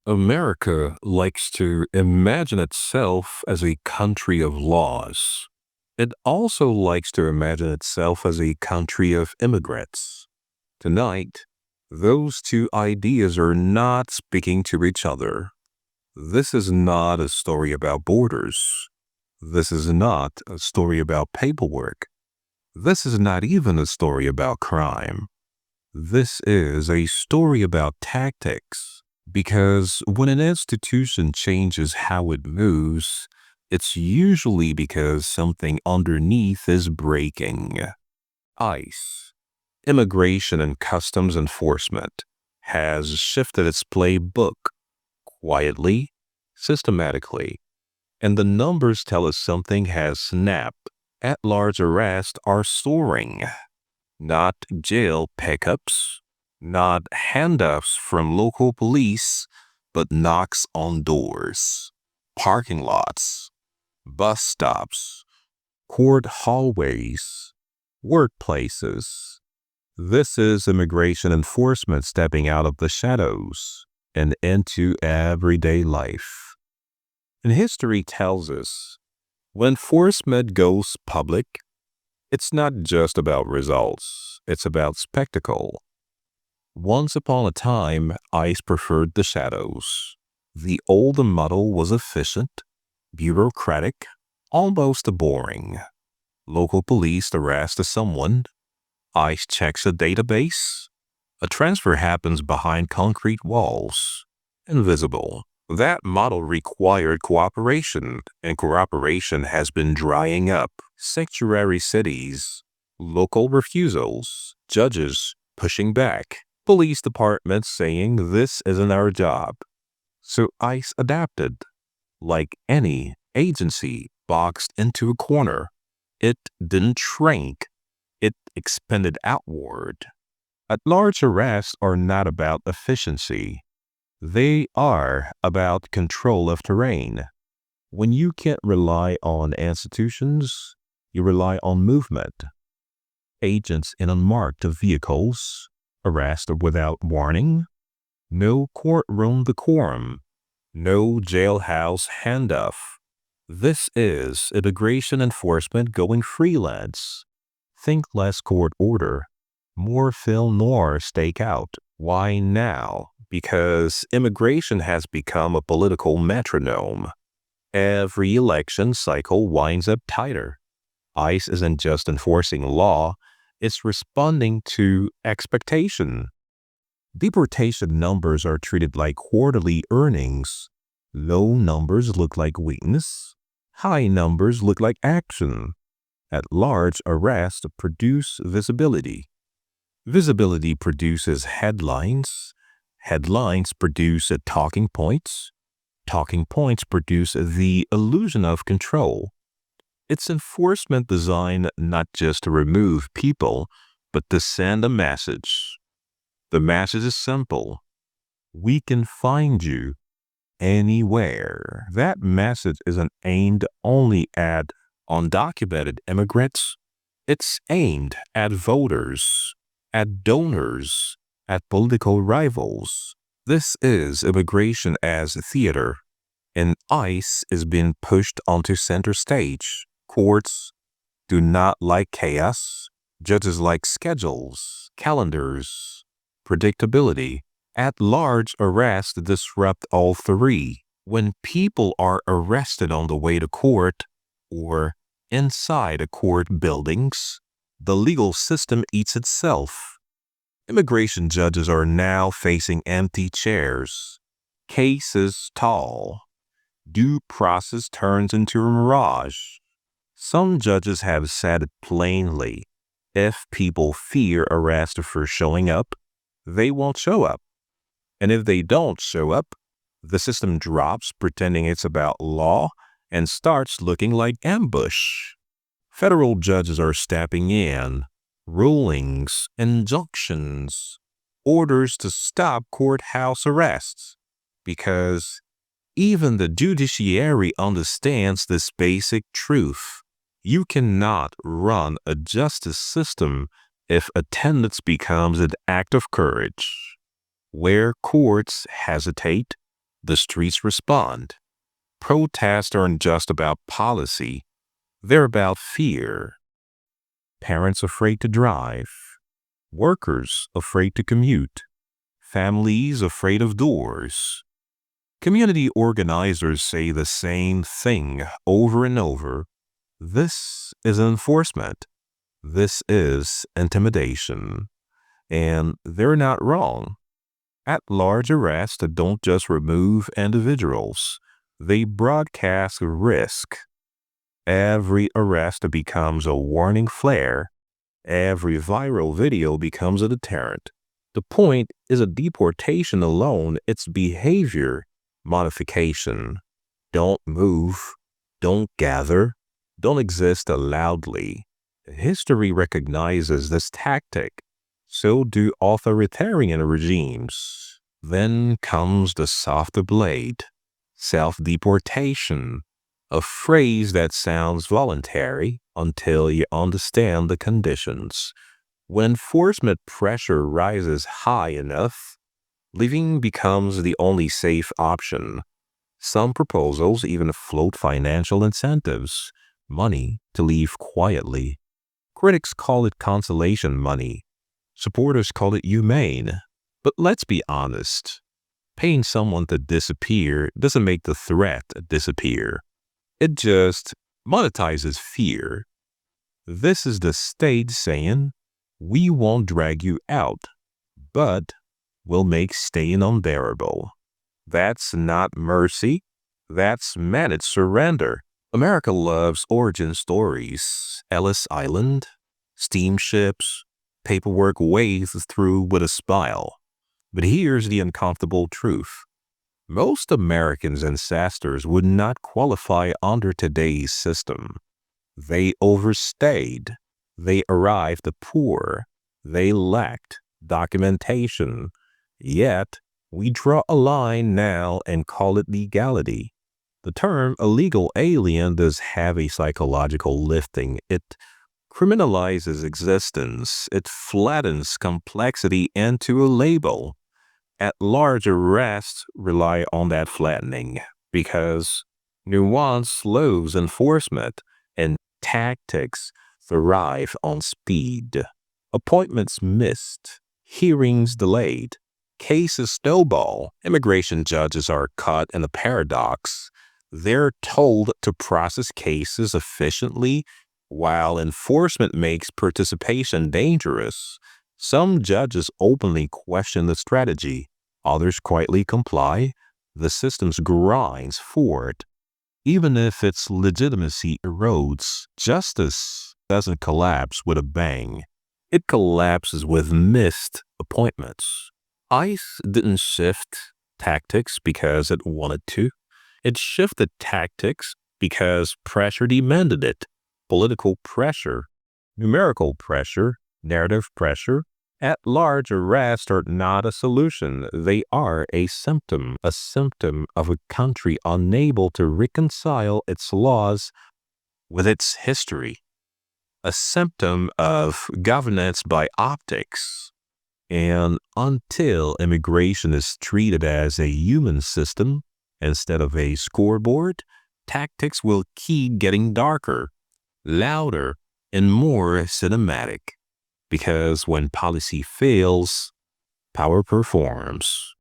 America likes to imagine itself as a country of laws. It also likes to imagine itself as a country of immigrants. Tonight, those two ideas are not speaking to each other. This is not a story about borders. This is not a story about paperwork. This is not even a story about crime. This is a story about tactics. Because when an institution changes how it moves, it's usually because something underneath is breaking. ICE, Immigration and Customs Enforcement, has shifted its playbook quietly, systematically, and the numbers tell us something has snapped. At-large arrests are soaring. Not jail pickups, not handoffs from local police, but knocks on doors, parking lots, bus stops, court hallways, workplaces. This is immigration enforcement stepping out of the shadows and into everyday life. And history tells us when enforcement goes public, it's not just about results, it's about spectacle. Once upon a time, ICE preferred the shadows. The old model was efficient, bureaucratic, almost boring. Local police arrest someone, ICE checks a database. A transfer happens behind concrete walls, invisible. That model required cooperation, and cooperation has been drying up. Sanctuary cities, local refusals, judges pushing back, police departments saying this isn't our job. So ICE adapted. Like any agency boxed into a corner, it didn't shrink, it expanded outward. At-large arrests are not about efficiency. They are about control of terrain. When you can't rely on institutions, you rely on movement. Agents in unmarked vehicles, arrest without warning, no courtroom decorum, no jailhouse handoff. This is immigration enforcement going freelance. Think less court order, more film noir stakeout. Why now? Because immigration has become a political metronome. Every election cycle winds up tighter. ICE isn't just enforcing law, it's responding to expectation. Deportation numbers are treated like quarterly earnings. Low numbers look like weakness. High numbers look like action. At-large arrests produce visibility. Visibility produces headlines. Headlines produce talking points. Talking points produce the illusion of control. It's enforcement designed not just to remove people, but to send a message. The message is simple. We can find you anywhere. That message isn't aimed only at undocumented immigrants. It's aimed at voters, at donors, at political rivals. This is immigration as theater, and ICE is being pushed onto center stage. Courts do not like chaos. Judges like schedules, calendars, predictability. At-large arrests disrupt all three. When people are arrested on the way to court or inside a court buildings, the legal system eats itself. Immigration judges are now facing empty chairs. Cases tall. Due process turns into a mirage. Some judges have said it plainly. If people fear arrest for showing up, they won't show up. And if they don't show up, the system drops pretending it's about law and starts looking like ambush. Federal judges are stepping in. Rulings, injunctions, orders to stop courthouse arrests. Because even the judiciary understands this basic truth. You cannot run a justice system if attendance becomes an act of courage. Where courts hesitate, the streets respond. Protests aren't just about policy, they're about fear. Parents afraid to drive, workers afraid to commute, families afraid of doors. Community organizers say the same thing over and over. This is enforcement. This is intimidation. And they're not wrong. At-large arrests don't just remove individuals. They broadcast risk. Every arrest becomes a warning flare. Every viral video becomes a deterrent. The point is a deportation alone, it's behavior modification. Don't move, don't gather, don't exist loudly. History recognizes this tactic. So do authoritarian regimes. Then comes the softer blade, self-deportation, a phrase that sounds voluntary until you understand the conditions. When enforcement pressure rises high enough, leaving becomes the only safe option. Some proposals even float financial incentives, money to leave quietly. Critics call it consolation money. Supporters call it humane. But let's be honest. Paying someone to disappear doesn't make the threat disappear. It just monetizes fear. This is the state saying, we won't drag you out, but we'll make staying unbearable. That's not mercy. That's managed surrender. America loves origin stories. Ellis Island, steamships, paperwork waved through with a smile. But here's the uncomfortable truth. Most Americans' ancestors would not qualify under today's system. They overstayed. They arrived poor. They lacked documentation. Yet, we draw a line now and call it legality. The term illegal alien does have a psychological lifting. It criminalizes existence. It flattens complexity into a label. At-large arrests rely on that flattening because nuance slows enforcement and tactics thrive on speed. Appointments missed, hearings delayed, cases snowball. Immigration judges are caught in a paradox. They're told to process cases efficiently while enforcement makes participation dangerous. Some judges openly question the strategy. Others quietly comply. The system grinds forward. Even if its legitimacy erodes, justice doesn't collapse with a bang. It collapses with missed appointments. ICE didn't shift tactics because it wanted to. It shifted tactics because pressure demanded it. Political pressure, numerical pressure, narrative pressure. At-large arrests are not a solution. They are a symptom of a country unable to reconcile its laws with its history, a symptom of governance by optics. And until immigration is treated as a human system instead of a scoreboard, tactics will keep getting darker, louder, and more cinematic. Because when policy fails, power performs.